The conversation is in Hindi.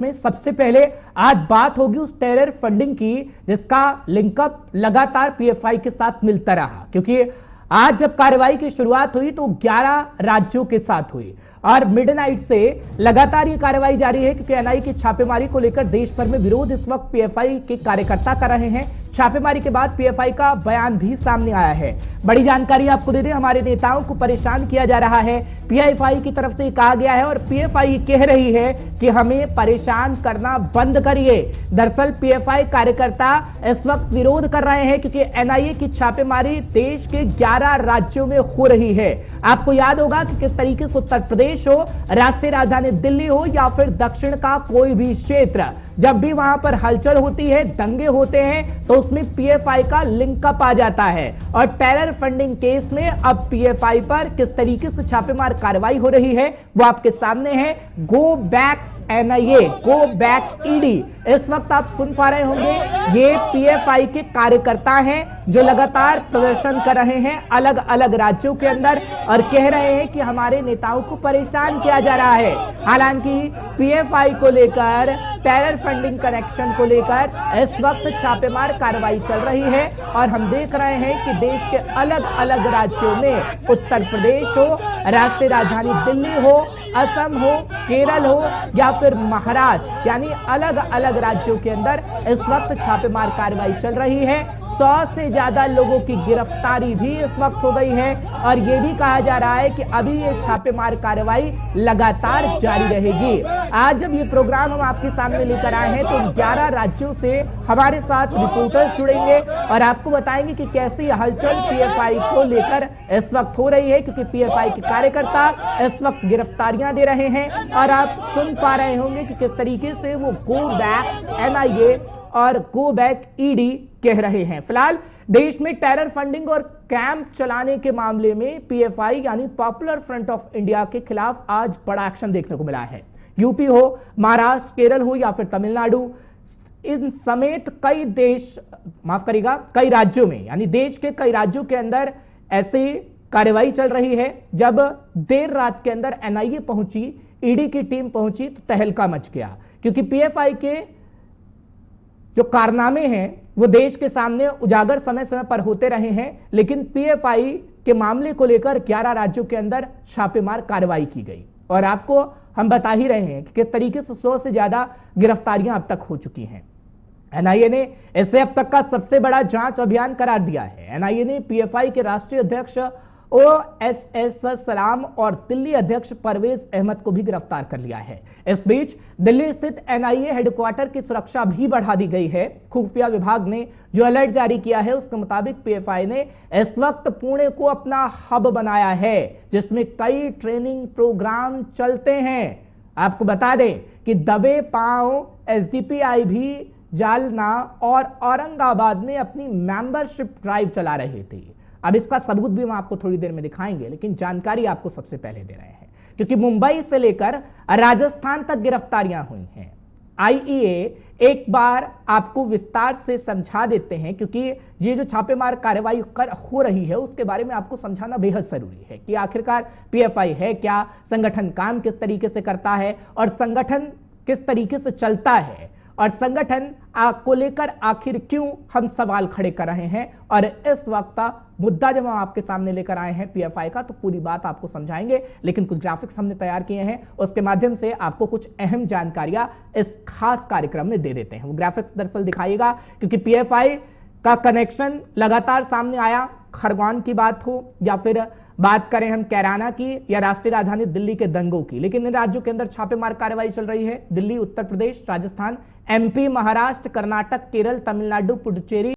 में सबसे पहले आज बात होगी उस टेरर फंडिंग की जिसका लिंकअप लगातार पीएफआई के साथ मिलता रहा, क्योंकि आज जब कार्रवाई की शुरुआत हुई तो 11 राज्यों के साथ हुई और मिडनाइट से लगातार ये कार्रवाई जारी है, क्योंकि एनआईए की छापेमारी को लेकर देश भर में विरोध इस वक्त पीएफआई के कार्यकर्ता कर रहे हैं। छापेमारी के बाद पीएफआई का बयान भी सामने आया है। बड़ी जानकारी आपको दे दें, हमारे नेताओं को परेशान किया जा रहा है, पीएफआई की तरफ से कहा गया है और पीएफआई कह रही है कि हमें परेशान करना बंद करिए। दरअसल पीएफआई कार्यकर्ता इस वक्त विरोध कर रहे हैं क्योंकि एनआईए की छापेमारी देश के 11 राज्यों में हो रही है। आपको याद होगा कि किस तरीके से उत्तर प्रदेश हो, राष्ट्रीय राजधानी दिल्ली हो या फिर दक्षिण का कोई भी क्षेत्र, जब भी वहां पर हलचल होती है, दंगे होते हैं, तो उसमें पीएफआई का लिंकअप आ जाता है। और टेरर फंडिंग केस में अब पीएफआई पर किस तरीके से छापेमार कार्रवाई हो रही है वो आपके सामने है। Go back NIA, go back ED, इस वक्त आप सुन पा रहे होंगे ये पीएफआई के कार्यकर्ता हैं जो लगातार प्रदर्शन कर रहे हैं अलग अलग राज्यों के अंदर और कह रहे हैं कि हमारे नेताओं को परेशान किया जा रहा है। हालांकि पीएफआई को लेकर, टेरर फंडिंग कनेक्शन को लेकर इस वक्त छापेमार कार्रवाई चल रही है और हम देख रहे हैं कि देश के अलग अलग राज्यों में, उत्तर प्रदेश हो, राष्ट्रीय राजधानी दिल्ली हो, असम हो, केरल हो या फिर महाराष्ट्र, यानी अलग अलग राज्यों के अंदर इस वक्त छापेमार कार्रवाई चल रही है। 100 से ज्यादा लोगों की गिरफ्तारी भी इस वक्त हो गई है और यह भी कहा जा रहा है कि अभी ये छापेमार कार्रवाई लगातार जारी रहेगी। आज जब ये प्रोग्राम हम आपके सामने लेकर आए हैं तो 11 राज्यों से हमारे साथ रिपोर्टर्स जुड़ेंगे और आपको बताएंगे कि कैसी हलचल पीएफआई को लेकर इस वक्त हो रही है, क्योंकि पीएफआई के कार्यकर्ता इस वक्त गिरफ्तारियां दे रहे हैं और आप सुन पा रहे होंगे कि किस तरीके से वो गो बैक एनआईए और गो बैक ईडी कह रहे हैं। फिलहाल देश में टेरर फंडिंग और कैंप चलाने के मामले में पीएफआई यानी पॉपुलर फ्रंट ऑफ इंडिया के खिलाफ आज बड़ा एक्शन देखने को मिला है। यूपी हो, महाराष्ट्र, केरल हो या फिर तमिलनाडु, इन समेत कई राज्यों में, यानी देश के कई राज्यों के अंदर ऐसी कार्रवाई चल रही है। जब देर रात के अंदर एनआईए पहुंची, ईडी की टीम पहुंची तो तहलका मच गया, क्योंकि पीएफआई के जो कारनामे हैं वो देश के सामने उजागर समय समय पर होते रहे हैं, लेकिन पीएफआई के मामले को लेकर 11 राज्यों के अंदर छापेमार कार्रवाई की गई और आपको हम बता ही रहे हैं कि किस तरीके से 100 से ज्यादा गिरफ्तारियां अब तक हो चुकी हैं। एनआईए ने इसे अब तक का सबसे बड़ा जांच अभियान करार दिया है। एनआईए ने पीएफआई के राष्ट्रीय अध्यक्ष ओएसएस सलाम और दिल्ली अध्यक्ष परवेज अहमद को भी गिरफ्तार कर लिया है। इस बीच दिल्ली स्थित एनआईए हेडक्वार्टर की सुरक्षा भी बढ़ा दी गई है। खुफिया विभाग ने जो अलर्ट जारी किया है उसके मुताबिक पीएफआई ने इस वक्त पुणे को अपना हब बनाया है, जिसमें कई ट्रेनिंग प्रोग्राम चलते हैं। आपको बता दें कि दबे पांव एसडीपीआई भी जालना और औरंगाबाद में अपनी मेंबरशिप ड्राइव चला रहे थे। अब इसका सबूत भी हम आपको थोड़ी देर में दिखाएंगे, लेकिन जानकारी आपको सबसे पहले दे रहे हैं क्योंकि मुंबई से लेकर राजस्थान तक गिरफ्तारियां हुई हैं। आईईए एक बार आपको विस्तार से समझा देते हैं, क्योंकि ये जो छापेमार कार्रवाई हो रही है उसके बारे में आपको समझाना बेहद जरूरी है कि आखिरकार पीएफआई है क्या, संगठन काम किस तरीके से करता है और संगठन किस तरीके से चलता है और संगठन को लेकर आखिर क्यों हम सवाल खड़े कर रहे हैं। और इस वक्त मुद्दा जब हम आपके सामने लेकर आए हैं पीएफआई का, तो पूरी बात आपको समझाएंगे, लेकिन कुछ ग्राफिक्स हमने तैयार किए हैं, उसके माध्यम से आपको कुछ अहम जानकारियां इस खास कार्यक्रम में दे देते हैं। वो ग्राफिक्स दरअसल दिखाइएगा, क्योंकि पीएफआई का कनेक्शन लगातार सामने आया। खरगोन की बात हो या फिर बात करें हम कैराना की या राष्ट्रीय राजधानी दिल्ली के दंगों की, लेकिन इन राज्यों के अंदर छापेमार कार्रवाई चल रही है। दिल्ली, उत्तर प्रदेश, राजस्थान, एमपी, महाराष्ट्र, कर्नाटक, केरल, तमिलनाडु, पुडुचेरी